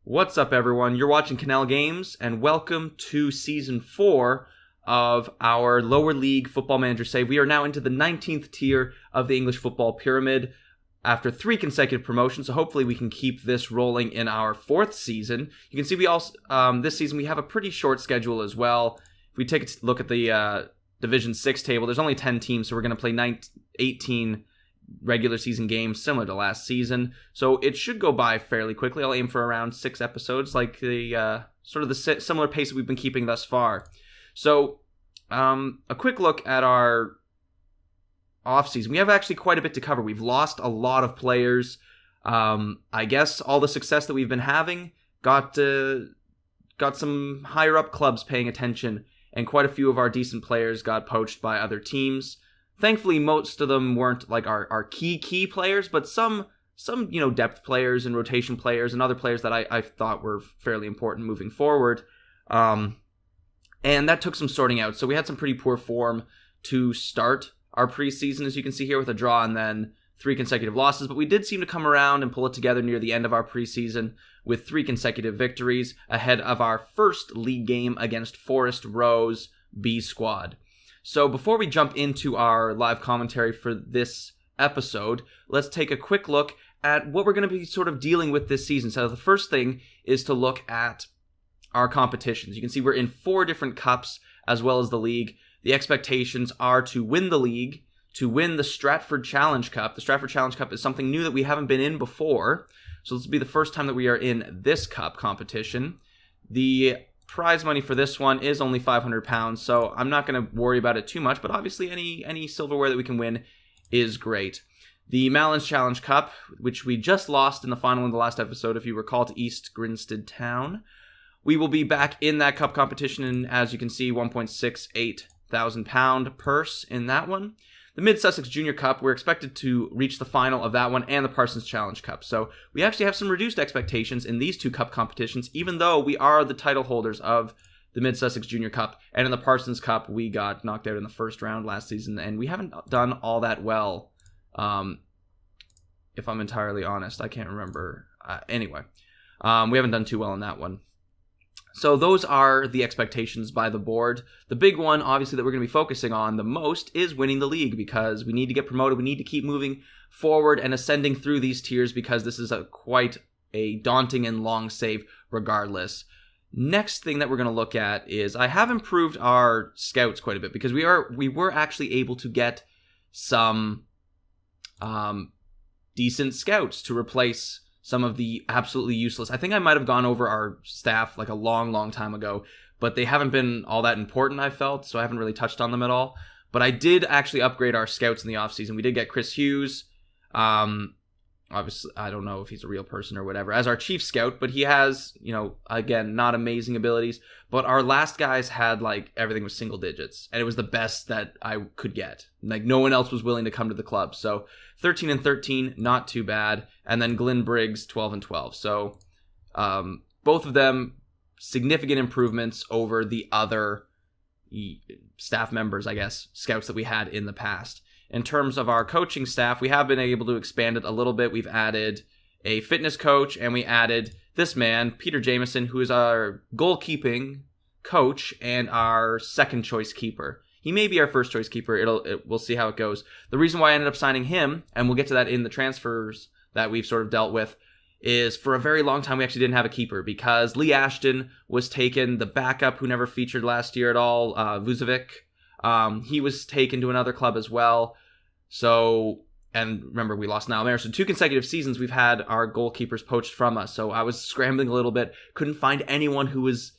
What's up, everyone? You're watching Cannell Games, and welcome to Season 4 of our Lower League Football Manager Save. We are now into the 19th tier of the English Football Pyramid after 3 consecutive promotions, so hopefully we can keep this rolling in our 4th season. You can see we also, this season, we have a pretty short schedule as well. If we take a look at the Division 6 table, there's only 10 teams, so we're going to play 18 regular season games similar to last season, so it should go by fairly quickly. I'll aim for around 6 episodes, like the sort of the similar pace that we've been keeping thus far. So a quick look at our offseason. We have actually quite a bit to cover. We've lost a lot of players. I guess all the success that we've been having got some higher up clubs paying attention, and quite a few of our decent players got poached by other teams. Thankfully, most of them weren't like our key players, but some depth players and rotation players and other players that I thought were fairly important moving forward. And that took some sorting out. So we had some pretty poor form to start our preseason, as you can see here, with a draw and then 3 consecutive losses. But we did seem to come around and pull it together near the end of our preseason with 3 consecutive victories ahead of our first league game against Forest Row's B squad. So before we jump into our live commentary for this episode, let's take a quick look at what we're going to be sort of dealing with this season. So the first thing is to look at our competitions. You can see we're in 4 different cups as well as the league. The expectations are to win the league, to win the Stratford Challenge Cup. The Stratford Challenge Cup is something new that we haven't been in before. So this will be the first time that we are in this cup competition. The prize money for this one is only £500, so I'm not going to worry about it too much, but obviously any silverware that we can win is great. The Malins Challenge Cup, which we just lost in the final in the last episode, if you recall, to East Grinstead Town. We will be back in that cup competition, and as you can see, £1.68 thousand purse in that one. The Mid Sussex Junior Cup, we're expected to reach the final of that one and the Parsons Challenge Cup. So we actually have some reduced expectations in these 2 cup competitions, even though we are the title holders of the Mid Sussex Junior Cup. And in the Parsons Cup, we got knocked out in the first round last season, and we haven't done all that well. If I'm entirely honest, I can't remember. Anyway, we haven't done too well in that one. So those are the expectations by the board. The big one, obviously, that we're going to be focusing on the most is winning the league, because we need to get promoted. We need to keep moving forward and ascending through these tiers, because this is quite a daunting and long save regardless. Next thing that we're going to look at is I have improved our scouts quite a bit, because we were actually able to get some decent scouts to replace some of the absolutely useless. I think I might have gone over our staff like a long time ago, but they haven't been all that important, I felt, so I haven't really touched on them at all. But I did actually upgrade our scouts in the offseason. We did get Chris Hughes. Obviously, I don't know if he's a real person or whatever, as our chief scout, but he has, again, not amazing abilities. But our last guys had, everything was single digits, and it was the best that I could get. No one else was willing to come to the club. So 13 and 13, not too bad. And then Glenn Briggs, 12 and 12. So both of them, significant improvements over the other staff members, I guess, scouts that we had in the past. In terms of our coaching staff, we have been able to expand it a little bit. We've added a fitness coach, and we added this man, Peter Jameson, who is our goalkeeping coach and our second choice keeper. He may be our first choice keeper. We'll see how it goes. The reason why I ended up signing him, and we'll get to that in the transfers that we've sort of dealt with, is for a very long time we actually didn't have a keeper, because Lee Ashton was taken, the backup who never featured last year at all, Vucevic. He was taken to another club as well. So, and remember, we lost Niall Mayer. So 2 consecutive seasons we've had our goalkeepers poached from us. So I was scrambling a little bit. Couldn't find anyone who was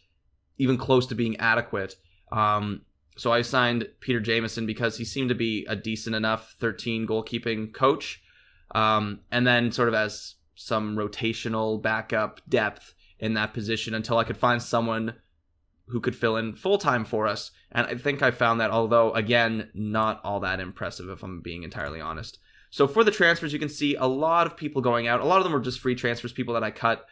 even close to being adequate. So I signed Peter Jameson because he seemed to be a decent enough 13 goalkeeping coach. And then sort of as some rotational backup depth in that position until I could find someone who could fill in full-time for us. And I think I found that, although, again, not all that impressive, if I'm being entirely honest. So for the transfers, you can see a lot of people going out. A lot of them were just free transfers, people that I cut.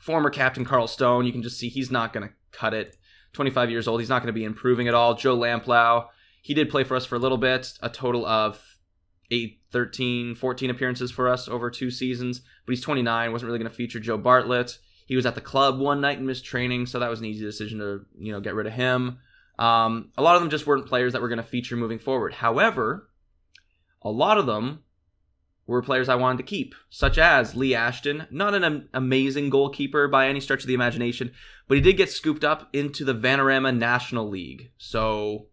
Former captain Carl Stone, you can just see he's not going to cut it. 25 years old, he's not going to be improving at all. Joe Lamplow, he did play for us for a little bit, a total of 13, 14 appearances for us over 2 seasons. But he's 29, wasn't really going to feature. Joe Bartlett, he was at the club one night and missed training, so that was an easy decision to get rid of him. A lot of them just weren't players that were going to feature moving forward. However, a lot of them were players I wanted to keep, such as Lee Ashton. Not an amazing goalkeeper by any stretch of the imagination, but he did get scooped up into the Vanarama National League. So,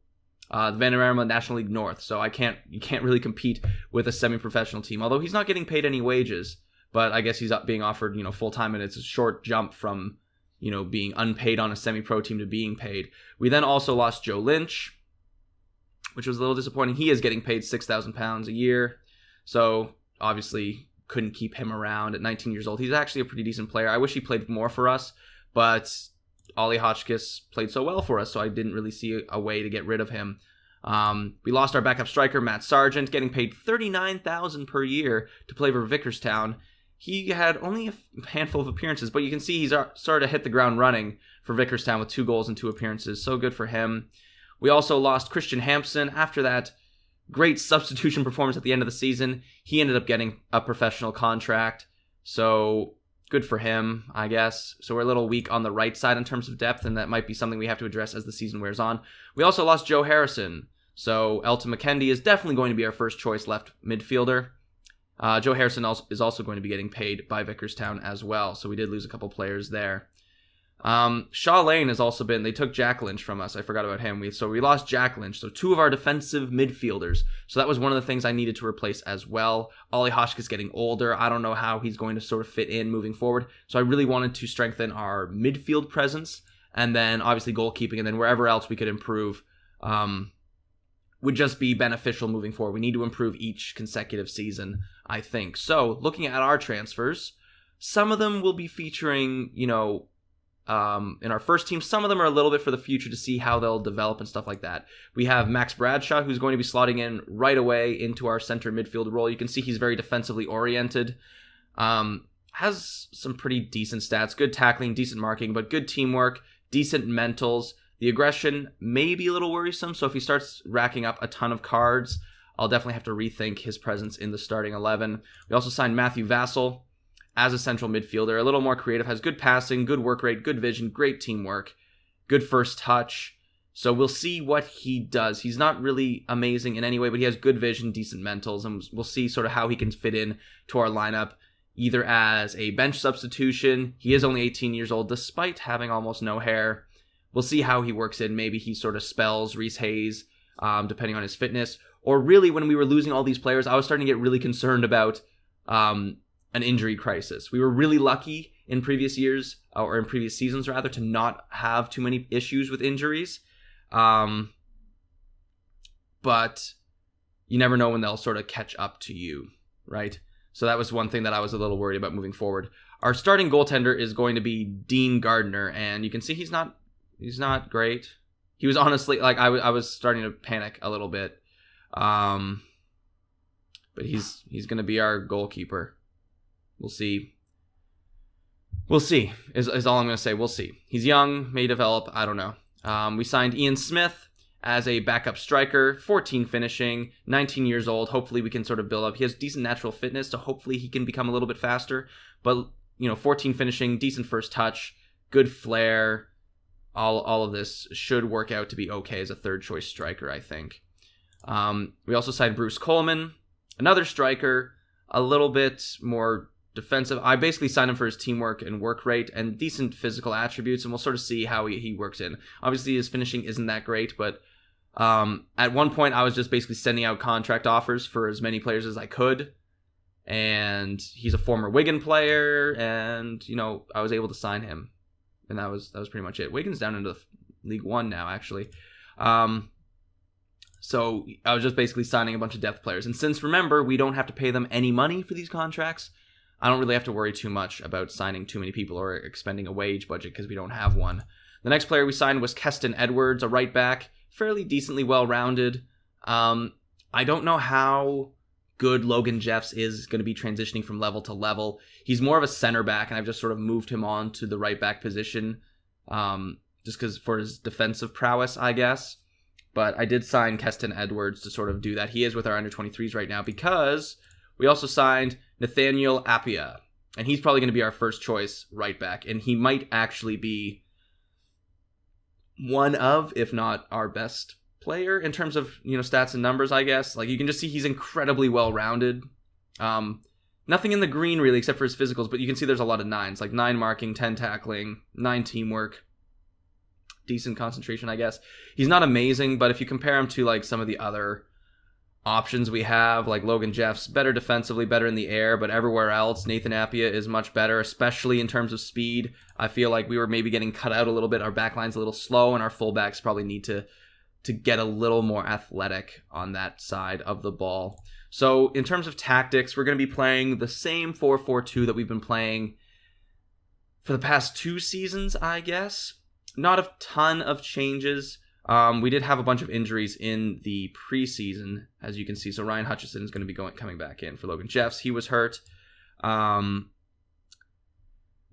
the Vanarama National League North. So you can't really compete with a semi-professional team. Although he's not getting paid any wages, but I guess he's being offered, full-time, and it's a short jump from, being unpaid on a semi-pro team to being paid. We then also lost Joe Lynch, which was a little disappointing. He is getting paid £6,000 a year. So, obviously couldn't keep him around at 19 years old. He's actually a pretty decent player. I wish he played more for us, but Ollie Hotchkiss played so well for us, so I didn't really see a way to get rid of him. We lost our backup striker, Matt Sargent, getting paid $39,000 per year to play for Vickerstown. He had only a handful of appearances, but you can see he's started to hit the ground running for Vickerstown with 2 goals and 2 appearances. So good for him. We also lost Christian Hampson. After that great substitution performance at the end of the season, he ended up getting a professional contract. So good for him, I guess. So we're a little weak on the right side in terms of depth, and that might be something we have to address as the season wears on. We also lost Joe Harrison. So Elton McKendy is definitely going to be our first choice left midfielder. Joe Harrison is also going to be getting paid by Vickerstown as well. So we did lose a couple players there. Shaw Lane has also been, they took Jack Lynch from us. I forgot about him. So we lost Jack Lynch. So 2 of our defensive midfielders. So that was one of the things I needed to replace as well. Ollie Hotchkiss getting older. I don't know how he's going to sort of fit in moving forward. So I really wanted to strengthen our midfield presence, and then obviously goalkeeping, and then wherever else we could improve would just be beneficial moving forward. We need to improve each consecutive season, I think. So looking at our transfers, some of them will be featuring, in our first team. Some of them are a little bit for the future to see how they'll develop and stuff like that. We have Max Bradshaw, who's going to be slotting in right away into our center midfield role. You can see he's very defensively oriented. Has some pretty decent stats, good tackling, decent marking, but good teamwork, decent mentals. The aggression may be a little worrisome, so if he starts racking up a ton of cards, I'll definitely have to rethink his presence in the starting 11. We also signed Matthew Vassell as a central midfielder, a little more creative, has good passing, good work rate, good vision, great teamwork, good first touch. So we'll see what he does. He's not really amazing in any way, but he has good vision, decent mentals, and we'll see sort of how he can fit in to our lineup, either as a bench substitution. He is only 18 years old, despite having almost no hair. We'll see how he works in. Maybe he sort of spells Reese Hayes, depending on his fitness. Or really, when we were losing all these players, I was starting to get really concerned about an injury crisis. We were really lucky in previous years, or in previous seasons rather, to not have too many issues with injuries. But you never know when they'll sort of catch up to you, right? So that was one thing that I was a little worried about moving forward. Our starting goaltender is going to be Dean Gardner, and you can see he's not great. He was honestly, I was starting to panic a little bit. But he's going to be our goalkeeper. We'll see. We'll see, is all I'm going to say. We'll see. He's young, may develop, I don't know. We signed Ian Smith as a backup striker, 14 finishing, 19 years old. Hopefully we can sort of build up. He has decent natural fitness, so hopefully he can become a little bit faster. But, 14 finishing, decent first touch, good flair. All of this should work out to be okay as a third choice striker, I think. We also signed Bruce Coleman, another striker, a little bit more defensive. I basically signed him for his teamwork and work rate and decent physical attributes, and we'll sort of see how he works in. Obviously, his finishing isn't that great, but at one point, I was just basically sending out contract offers for as many players as I could, and he's a former Wigan player, and, I was able to sign him, and that was pretty much it. Wigan's down into League One now, actually. So I was just basically signing a bunch of depth players. And since, remember, we don't have to pay them any money for these contracts, I don't really have to worry too much about signing too many people or expending a wage budget because we don't have one. The next player we signed was Keston Edwards, a right back, fairly decently well-rounded. I don't know how good Logan Jeffs is going to be transitioning from level to level. He's more of a center back, and I've just sort of moved him on to the right back position just because for his defensive prowess, I guess. but I did sign Keston Edwards to sort of do that. He is with our under-23s right now because we also signed Nathaniel Appiah, and he's probably going to be our first choice right back, and he might actually be one of, if not our best player in terms of, stats and numbers, I guess. Like, you can just see he's incredibly well-rounded. Nothing in the green, really, except for his physicals, but you can see there's a lot of 9s, like 9 marking, 10 tackling, 9 teamwork, decent concentration, I guess. He's not amazing, but if you compare him to, like, some of the other options we have, like Logan Jeff's better defensively, better in the air, but everywhere else, Nathan Appiah is much better, especially in terms of speed. I feel like we were maybe getting cut out a little bit. Our backline's a little slow, and our fullbacks probably need to get a little more athletic on that side of the ball. So in terms of tactics, we're going to be playing the same 4-4-2 that we've been playing for the past 2 seasons, I guess. Not a ton of changes. We did have a bunch of injuries in the preseason, as you can see. So Ryan Hutchison is going to be coming back in for Logan Jeffs. He was hurt. Nathan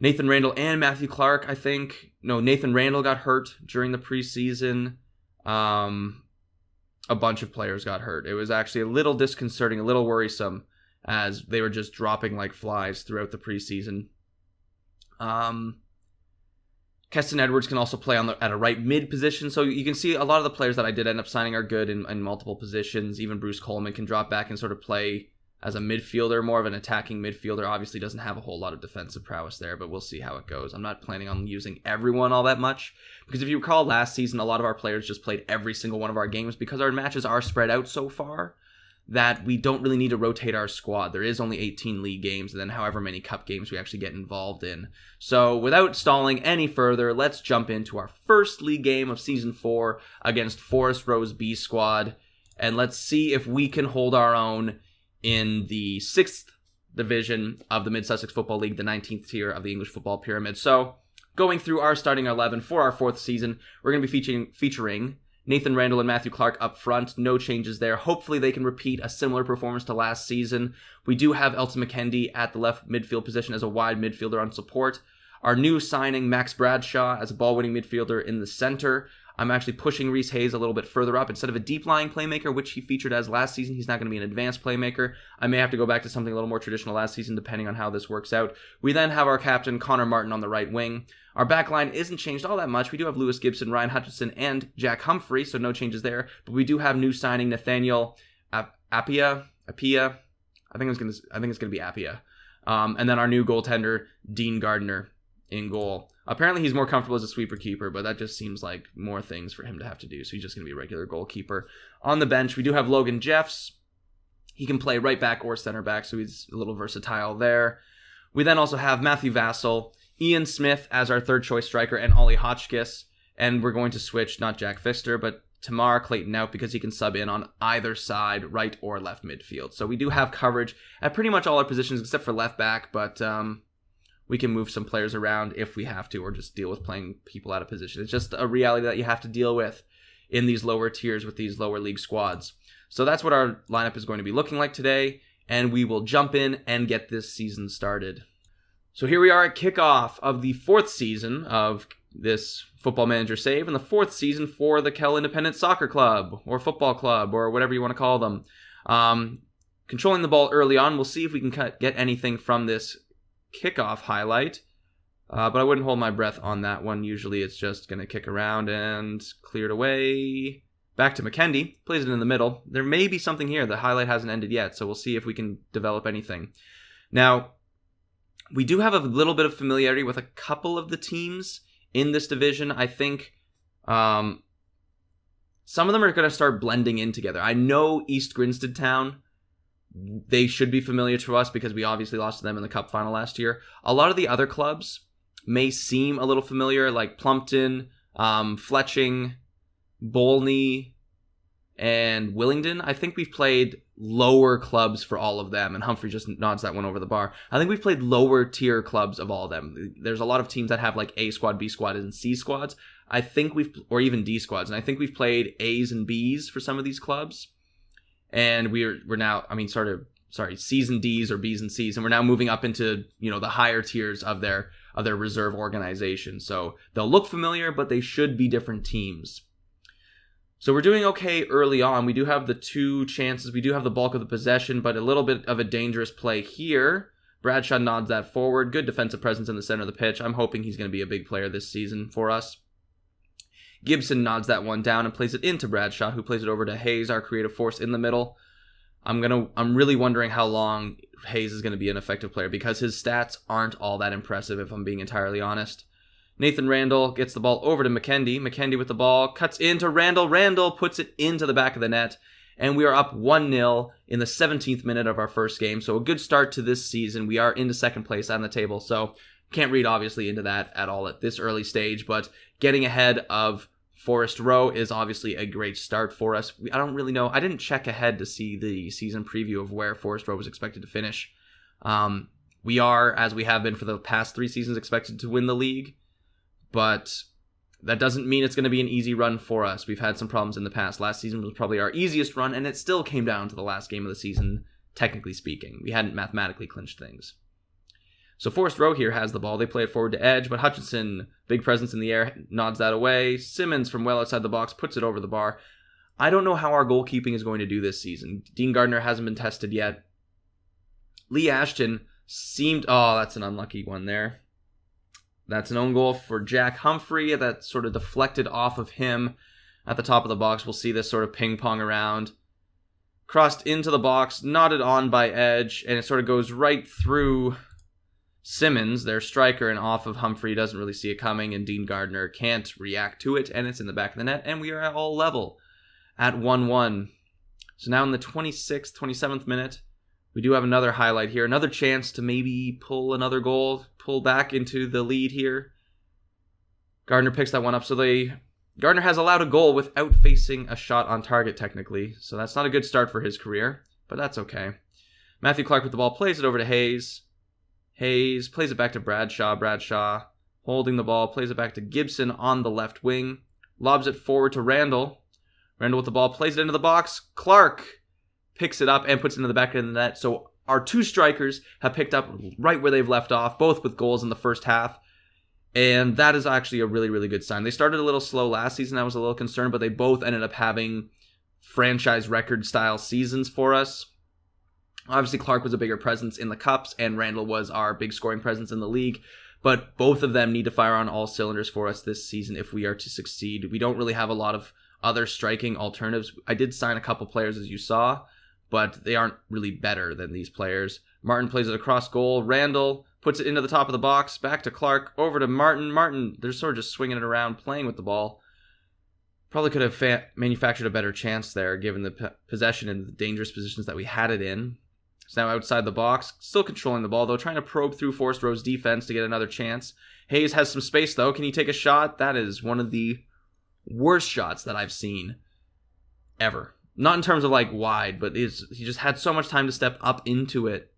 Randall and Matthew Clark, I think. No, Nathan Randall got hurt during the preseason. A bunch of players got hurt. It was actually a little disconcerting, a little worrisome, as they were just dropping like flies throughout the preseason. Keston Edwards can also play at a right mid position, so you can see a lot of the players that I did end up signing are good in multiple positions. Even Bruce Coleman can drop back and sort of play as a midfielder, more of an attacking midfielder. Obviously doesn't have a whole lot of defensive prowess there, but we'll see how it goes. I'm not planning on using everyone all that much, because if you recall last season, a lot of our players just played every single one of our games because our matches are spread out so far that we don't really need to rotate our squad. There is only 18 league games, and then however many cup games we actually get involved in. So without stalling any further, let's jump into our first league game of Season 4 against Forest Rose B squad, and let's see if we can hold our own in the 6th division of the Mid Sussex Football League, the 19th tier of the English football pyramid. So going through our starting 11 for our 4th season, we're going to be featuring Nathan Randall and Matthew Clark up front. No changes there. Hopefully they can repeat a similar performance to last season. We do have Elton McKendy at the left midfield position as a wide midfielder on support. Our new signing, Max Bradshaw, as a ball-winning midfielder in the center. I'm actually pushing Reese Hayes a little bit further up. Instead of a deep-lying playmaker, which he featured as last season, he's not going to be an advanced playmaker. I may have to go back to something a little more traditional last season, depending on how this works out. We then have our captain, Connor Martin, on the right wing. Our back line isn't changed all that much. We do have Lewis Gibson, Ryan Hutchinson, and Jack Humphrey, so no changes there. But we do have new signing Nathaniel Appiah. I think it's going to be Appiah. And then our new goaltender, Dean Gardner, in goal. Apparently he's more comfortable as a sweeper keeper, but that just seems like more things for him to have to do. So he's just going to be a regular goalkeeper. On the bench, we do have Logan Jeffs. He can play right back or center back, so he's a little versatile there. We then also have Matthew Vassell, Ian Smith as our third choice striker, and Ollie Hotchkiss. And we're going to switch not Jack Pfister, but Tamar Clayton out because he can sub in on either side, right or left midfield. So we do have coverage at pretty much all our positions except for left back, but we can move some players around if we have to, or just deal with playing people out of position. It's just a reality that you have to deal with in these lower tiers with these lower league squads. So that's what our lineup is going to be looking like today, and we will jump in and get this season started. So here we are at kickoff of the 4th season of this Football Manager Save, and the 4th season for the Cannell Independent Soccer Club, or Football Club, or whatever you want to call them. Controlling the ball early on, we'll see if we can get anything from this kickoff highlight, but I wouldn't hold my breath on that one. Usually it's just going to kick around and clear it away. Back to McKendy, plays it in the middle. There may be something here. The highlight hasn't ended yet, so we'll see if we can develop anything. Now, we do have a little bit of familiarity with a couple of the teams in this division. I think some of them are going to start blending in together. I know East Grinstead Town, they should be familiar to us because we obviously lost to them in the cup final last year. A lot of the other clubs may seem a little familiar, like Plumpton, Fletching, Bolney, and Willingdon. I think we've played lower clubs for all of them, and Humphrey just nods that one over the bar. I think we've played lower tier clubs of all of them. There's a lot of teams that have like A squad, B squad, and C squads. I think or even D squads, and I think we've played A's and B's for some of these clubs. And we're now, C's and D's or B's and C's, and we're now moving up into, the higher tiers of their reserve organization. So they'll look familiar, but they should be different teams. So we're doing okay early on. We do have the 2 chances. We do have the bulk of the possession, but a little bit of a dangerous play here. Bradshaw nods that forward. Good defensive presence in the center of the pitch. I'm hoping he's going to be a big player this season for us. Gibson nods that one down and plays it into Bradshaw, who plays it over to Hayes, our creative force in the middle. I'm really wondering how long Hayes is going to be an effective player because his stats aren't all that impressive, if I'm being entirely honest. Nathan Randall gets the ball over to McKendy. McKendy with the ball, cuts into Randall. Randall puts it into the back of the net. And we are up 1-0 in the 17th minute of our first game. So a good start to this season. We are into second place on the table. So can't read, obviously, into that at all at this early stage. But getting ahead of Forest Row is obviously a great start for us. I don't really know. I didn't check ahead to see the season preview of where Forest Row was expected to finish. We are, as we have been for the past 3 seasons, expected to win the league. But that doesn't mean it's going to be an easy run for us. We've had some problems in the past. Last season was probably our easiest run, and it still came down to the last game of the season, technically speaking. We hadn't mathematically clinched things. So Forest Row here has the ball. They play it forward to edge, but Hutchinson, big presence in the air, nods that away. Simmons from well outside the box puts it over the bar. I don't know how our goalkeeping is going to do this season. Dean Gardner hasn't been tested yet. Lee Ashton seemed... Oh, that's an unlucky one there. That's an own goal for Jack Humphrey. That sort of deflected off of him at the top of the box. We'll see this sort of ping-pong around. Crossed into the box, knotted on by Edge, and it sort of goes right through Simmons, their striker, and off of Humphrey. Doesn't really see it coming, and Dean Gardner can't react to it, and it's in the back of the net, and we are at all level at 1-1. So now in the 26th, 27th minute, we do have another highlight here. Another chance to maybe pull another goal, pull back into the lead here. Gardner picks that one up. So Gardner has allowed a goal without facing a shot on target, technically. So that's not a good start for his career, but that's okay. Matthew Clark with the ball, plays it over to Hayes. Hayes plays it back to Bradshaw. Bradshaw holding the ball, plays it back to Gibson on the left wing. Lobs it forward to Randall. Randall with the ball, plays it into the box. Clark picks it up and puts it into the back of the net. So our 2 strikers have picked up right where they've left off, both with goals in the first half. And that is actually a really, really good sign. They started a little slow last season. I was a little concerned, but they both ended up having franchise record style seasons for us. Obviously, Clark was a bigger presence in the Cups, and Randall was our big scoring presence in the league. But both of them need to fire on all cylinders for us this season if we are to succeed. We don't really have a lot of other striking alternatives. I did sign a couple players, as you saw, but they aren't really better than these players. Martin plays it across goal. Randall puts it into the top of the box. Back to Clark. Over to Martin. Martin, they're sort of just swinging it around, playing with the ball. Probably could have manufactured a better chance there, given the possession and the dangerous positions that we had it in. It's now outside the box. Still controlling the ball, though. Trying to probe through Forest Row's defense to get another chance. Hayes has some space, though. Can he take a shot? That is one of the worst shots that I've seen ever. Not in terms of wide, but he just had so much time to step up into it.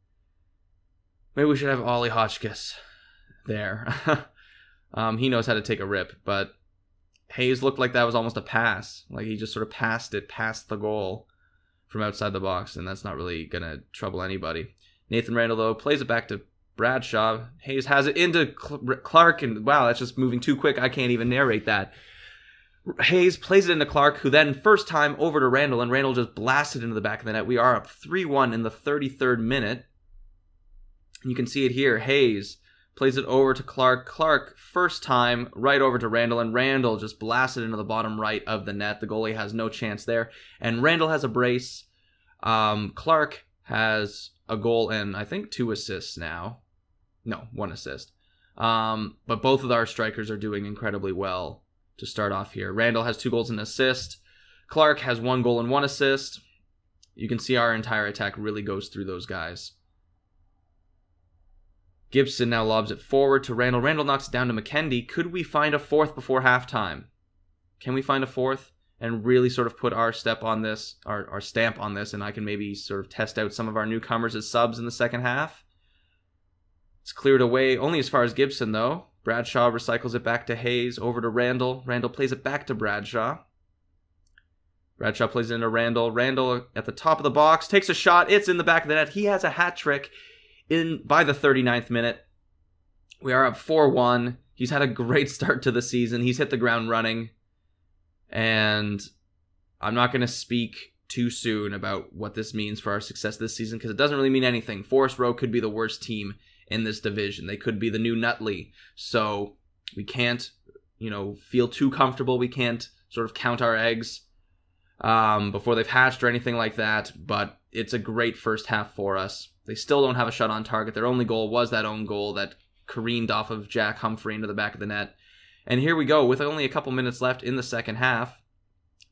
Maybe we should have Ollie Hotchkiss there. He knows how to take a rip, but Hayes looked like that was almost a pass. Like he just sort of passed it past the goal from outside the box, and that's not really going to trouble anybody. Nathan Randall, though, plays it back to Bradshaw. Hayes has it into Clark, and wow, that's just moving too quick. I can't even narrate that. Hayes plays it into Clark, who then first time over to Randall, and Randall just blasted into the back of the net. We are up 3-1 in the 33rd minute. You can see it here. Hayes plays it over to Clark. Clark, first time, right over to Randall, and Randall just blasted into the bottom right of the net. The goalie has no chance there, and Randall has a brace. Clark has a goal and I think 2 assists now. No, 1 assist. But both of our strikers are doing incredibly well to start off here. Randall has 2 goals and an assist. Clark has 1 goal and 1 assist. You can see our entire attack really goes through those guys. Gibson now lobs it forward to Randall. Randall knocks it down to McKendy. Could we find a 4th before halftime? Can we find a 4th and really sort of put our step on this, our stamp on this, and I can maybe sort of test out some of our newcomers as subs in the second half? It's cleared away only as far as Gibson, though. Bradshaw recycles it back to Hayes, over to Randall. Randall plays it back to Bradshaw. Bradshaw plays it into Randall. Randall at the top of the box, takes a shot. It's in the back of the net. He has a hat trick by the 39th minute. We are up 4-1. He's had a great start to the season. He's hit the ground running. And I'm not going to speak too soon about what this means for our success this season because it doesn't really mean anything. Forest Row could be the worst team in this division. They could be the new Nutley. So we can't, feel too comfortable. We can't sort of count our eggs before they've hatched or anything like that. But it's a great first half for us. They still don't have a shot on target. Their only goal was that own goal that careened off of Jack Humphrey into the back of the net. And here we go with only a couple minutes left in the second half.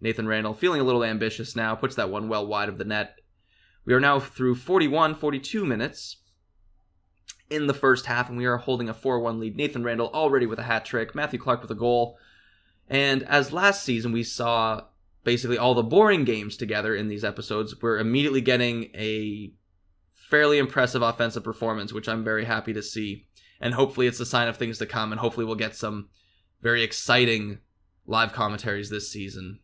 Nathan Randall, feeling a little ambitious now, puts that one well wide of the net. We are now through 42 minutes in the first half, and we are holding a 4-1 lead. Nathan Randall already with a hat trick, Matthew Clark with a goal. And as last season we saw basically all the boring games together in these episodes, we're immediately getting a fairly impressive offensive performance, which I'm very happy to see. And hopefully it's a sign of things to come, and hopefully we'll get some very exciting live commentaries this season.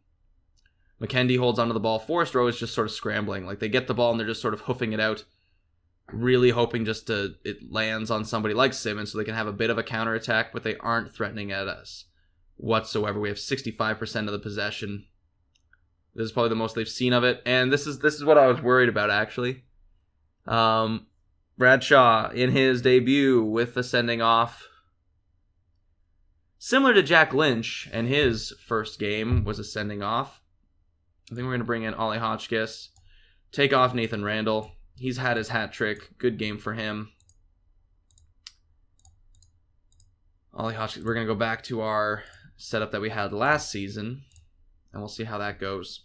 McKendy holds onto the ball. Forest Row is just sort of scrambling. Like, they get the ball and they're just sort of hoofing it out, really hoping it lands on somebody like Simmons so they can have a bit of a counterattack, but they aren't threatening at us whatsoever. We have 65% of the possession. This is probably the most they've seen of it, and this is what I was worried about, actually. Bradshaw, in his debut with the sending off, similar to Jack Lynch, and his first game was a sending off. I think we're going to bring in Ollie Hotchkiss, take off Nathan Randall. He's had his hat trick. Good game for him. Ollie Hotchkiss, we're going to go back to our setup that we had last season, and we'll see how that goes.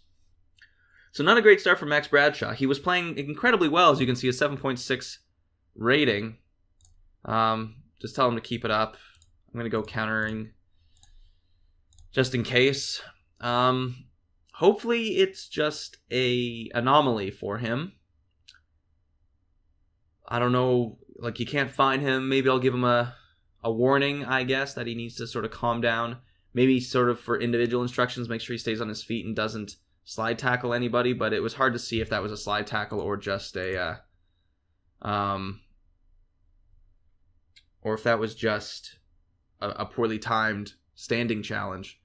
So not a great start for Max Bradshaw. He was playing incredibly well, as you can see, a 7.6 rating. Just tell him to keep it up. I'm going to go countering just in case. Hopefully it's just a anomaly for him. I don't know, like, you can't find him. Maybe I'll give him a warning, I guess, that he needs to sort of calm down. Maybe sort of for individual instructions, make sure he stays on his feet and doesn't slide tackle anybody, but it was hard to see if that was a slide tackle or just or if that was just a poorly timed standing challenge.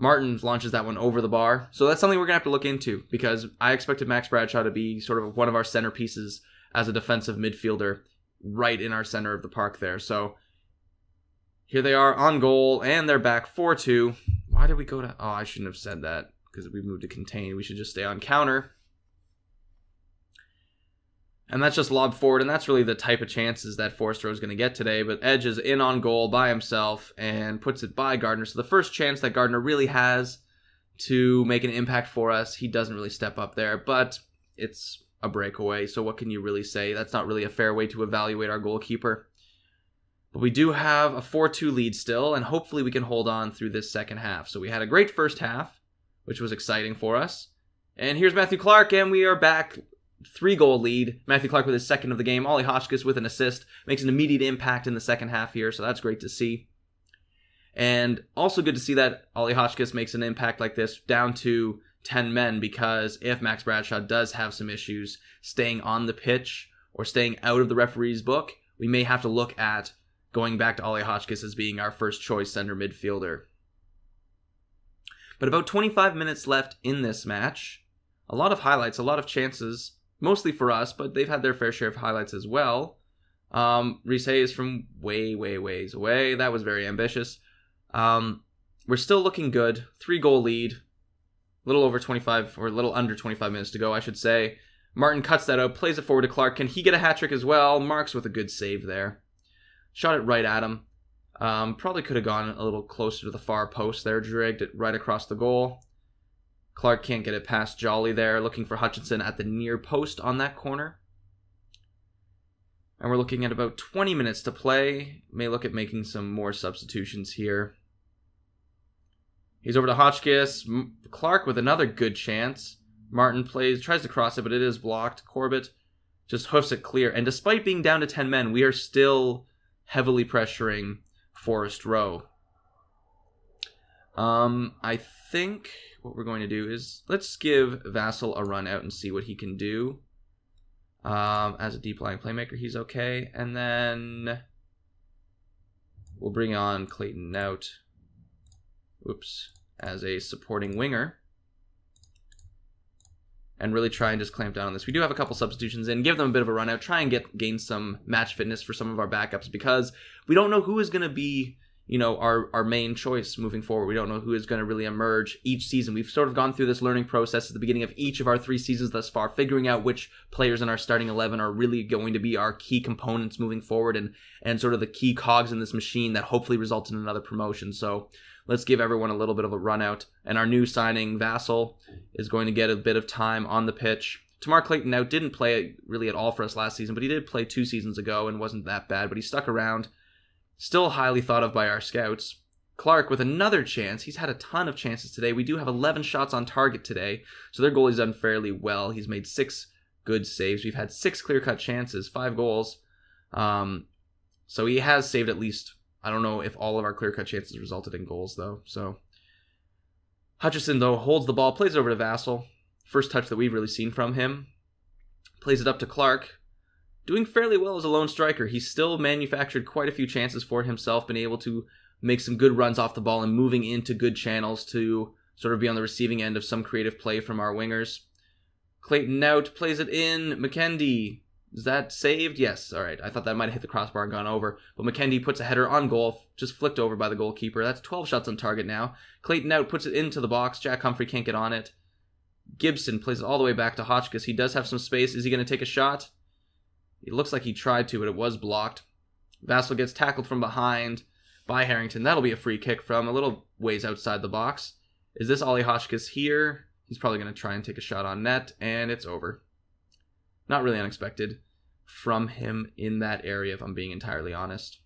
Martin launches that one over the bar. So that's something we're going to have to look into, because I expected Max Bradshaw to be sort of one of our centerpieces as a defensive midfielder right in our center of the park there. So here they are on goal, and they're back 4-2. Why did we go to... Oh, I shouldn't have said that, because we moved to contain. We should just stay on counter. And that's just lob forward, and that's really the type of chances that Forest Row is going to get today. But Edge is in on goal by himself and puts it by Gardner. So the first chance that Gardner really has to make an impact for us, he doesn't really step up there. But it's a breakaway, so what can you really say? That's not really a fair way to evaluate our goalkeeper. But we do have a 4-2 lead still, and hopefully we can hold on through this second half. So we had a great first half, which was exciting for us. And here's Matthew Clark, and we are back... 3-goal lead. Matthew Clark with his second of the game. Ollie Hotchkiss with an assist. Makes an immediate impact in the second half here, so that's great to see. And also good to see that Ollie Hotchkiss makes an impact like this down to 10 men, because if Max Bradshaw does have some issues staying on the pitch or staying out of the referee's book, we may have to look at going back to Ollie Hotchkiss as being our first choice center midfielder. But about 25 minutes left in this match. A lot of highlights, a lot of chances. Mostly for us, but they've had their fair share of highlights as well. Reese Hayes from ways away. That was very ambitious. We're still looking good. 3-goal lead. A little over 25, or a little under 25 minutes to go, I should say. Martin cuts that out, plays it forward to Clark. Can he get a hat trick as well? Marks with a good save there. Shot it right at him. Probably could have gone a little closer to the far post there. Dragged it right across the goal. Clark can't get it past Jolly there, looking for Hutchinson at the near post on that corner. And we're looking at about 20 minutes to play. May look at making some more substitutions here. He's over to Hotchkiss. Clark with another good chance. Martin tries to cross it, but it is blocked. Corbett just hoofs it clear. And despite being down to 10 men, we are still heavily pressuring Forest Row. I think what we're going to do is let's give Vassal a run out and see what he can do. As a deep lying playmaker, he's okay. And then we'll bring on Clayton Nout. As a supporting winger. and really try and just clamp down on this. We do have a couple substitutions in, give them a bit of a run out, try and gain some match fitness for some of our backups, because we don't know who is going to be, our main choice moving forward. We don't know who is going to really emerge each season. We've sort of gone through this learning process at the beginning of each of our 3 seasons thus far, figuring out which players in our starting 11 are really going to be our key components moving forward and sort of the key cogs in this machine that hopefully result in another promotion. So let's give everyone a little bit of a run out. And our new signing, Vassell, is going to get a bit of time on the pitch. Tamar Clayton now didn't play really at all for us last season, but he did play 2 seasons ago and wasn't that bad, but he stuck around. Still highly thought of by our scouts. Clark with another chance. He's had a ton of chances today. We do have 11 shots on target today, so their goalie's done fairly well. He's made 6 good saves. We've had 6 clear-cut chances, 5 goals. So he has saved at least, I don't know if all of our clear-cut chances resulted in goals, though. So Hutchison, though, holds the ball, plays it over to Vassell. First touch that we've really seen from him. Plays it up to Clark. Doing fairly well as a lone striker. He's still manufactured quite a few chances for himself, been able to make some good runs off the ball and moving into good channels to sort of be on the receiving end of some creative play from our wingers. Clayton out, plays it in. McKendy, is that saved? Yes, all right. I thought that might have hit the crossbar and gone over, but McKendy puts a header on goal, just flicked over by the goalkeeper. That's 12 shots on target now. Clayton out, puts it into the box. Jack Humphrey can't get on it. Gibson plays it all the way back to Hotchkiss. He does have some space. Is he going to take a shot? It looks like he tried to, but it was blocked. Vassell gets tackled from behind by Harrington. That'll be a free kick from a little ways outside the box. Is this Ollie Hotchkiss here? He's probably going to try and take a shot on net, and it's over. Not really unexpected from him in that area, if I'm being entirely honest.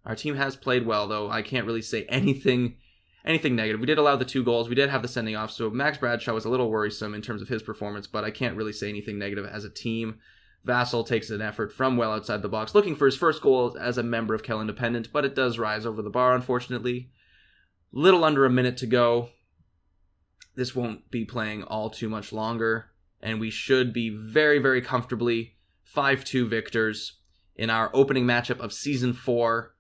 Our team has played well, though. I can't really say anything negative. We did allow the 2 goals. We did have the sending off, so Max Bradshaw was a little worrisome in terms of his performance, but I can't really say anything negative as a team. Vassell takes an effort from well outside the box, looking for his first goal as a member of Kell Independent, but it does rise over the bar, unfortunately. Little under a minute to go. This won't be playing all too much longer, and we should be very, very comfortably 5-2 victors in our opening matchup of Season 4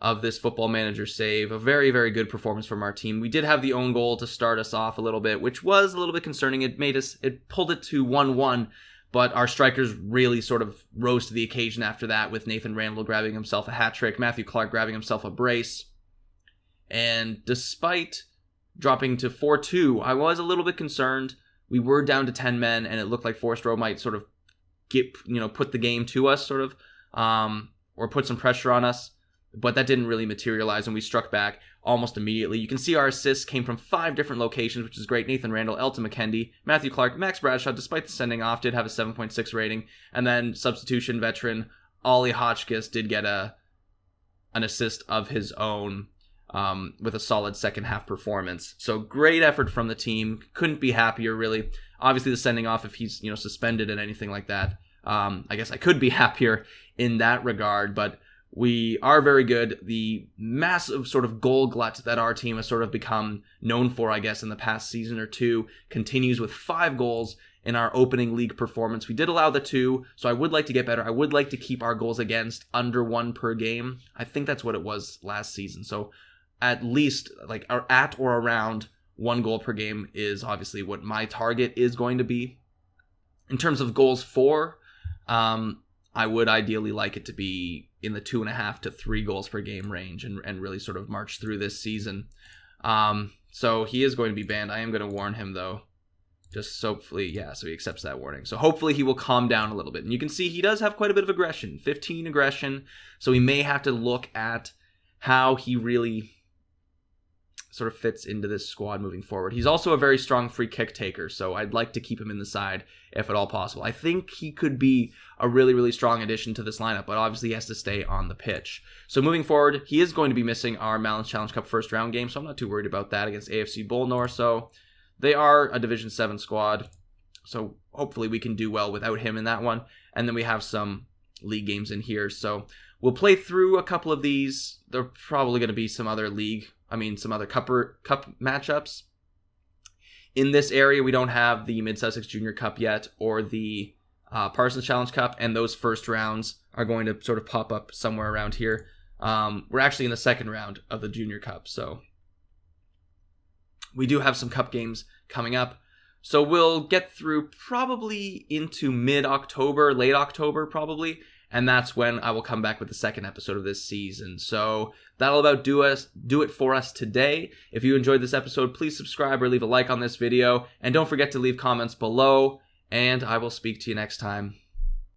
of this Football Manager save. A very, very good performance from our team. We did have the own goal to start us off a little bit, which was a little bit concerning. It pulled it to 1-1, but our strikers really sort of rose to the occasion after that, with Nathan Randall grabbing himself a hat trick, Matthew Clark grabbing himself a brace. And despite dropping to 4-2, I was a little bit concerned. We were down to 10 men, and it looked like Forest Row might sort of put the game to us, sort of, or put some pressure on us. But that didn't really materialize, and we struck back almost immediately. You can see our assists came from 5 different locations, which is great. Nathan Randall, Elton McKendy, Matthew Clark, Max Bradshaw, despite the sending off, did have a 7.6 rating. And then substitution veteran Ollie Hotchkiss did get an assist of his own with a solid second half performance. So great effort from the team. Couldn't be happier, really. Obviously, the sending off, if he's suspended and anything like that, I guess I could be happier in that regard, but we are very good. The massive sort of goal glut that our team has sort of become known for, I guess, in the past season or 2 continues with 5 goals in our opening league performance. We did allow the 2, so I would like to get better. I would like to keep our goals against under 1 per game. I think that's what it was last season. So at least at or around 1 goal per game is obviously what my target is going to be. In terms of goals for, I would ideally like it to be in the 2.5 to 3 goals per game range and really sort of march through this season. So he is going to be banned. I am going to warn him, though. Just hopefully, so he accepts that warning. So hopefully he will calm down a little bit. And you can see he does have quite a bit of aggression, 15 aggression. So we may have to look at how he really sort of fits into this squad moving forward. He's also a very strong free kick taker, so I'd like to keep him in the side if at all possible. I think he could be a really, really strong addition to this lineup, but obviously he has to stay on the pitch. So moving forward, he is going to be missing our Malins Challenge Cup first round game, so I'm not too worried about that against AFC Bullnor. So they are a Division 7 squad, so hopefully we can do well without him in that one. And then we have some league games in here, so we'll play through a couple of these. There are probably going to be some other cup matchups. In this area, we don't have the Mid Sussex Junior Cup yet, or the Parsons Challenge Cup, and those first rounds are going to sort of pop up somewhere around here. We're actually in the second round of the Junior Cup, so we do have some cup games coming up. So we'll get through probably into mid-October, late October probably, and that's when I will come back with the second episode of this season. So that'll about do it for us today. If you enjoyed this episode, please subscribe or leave a like on this video, and don't forget to leave comments below, and I will speak to you next time.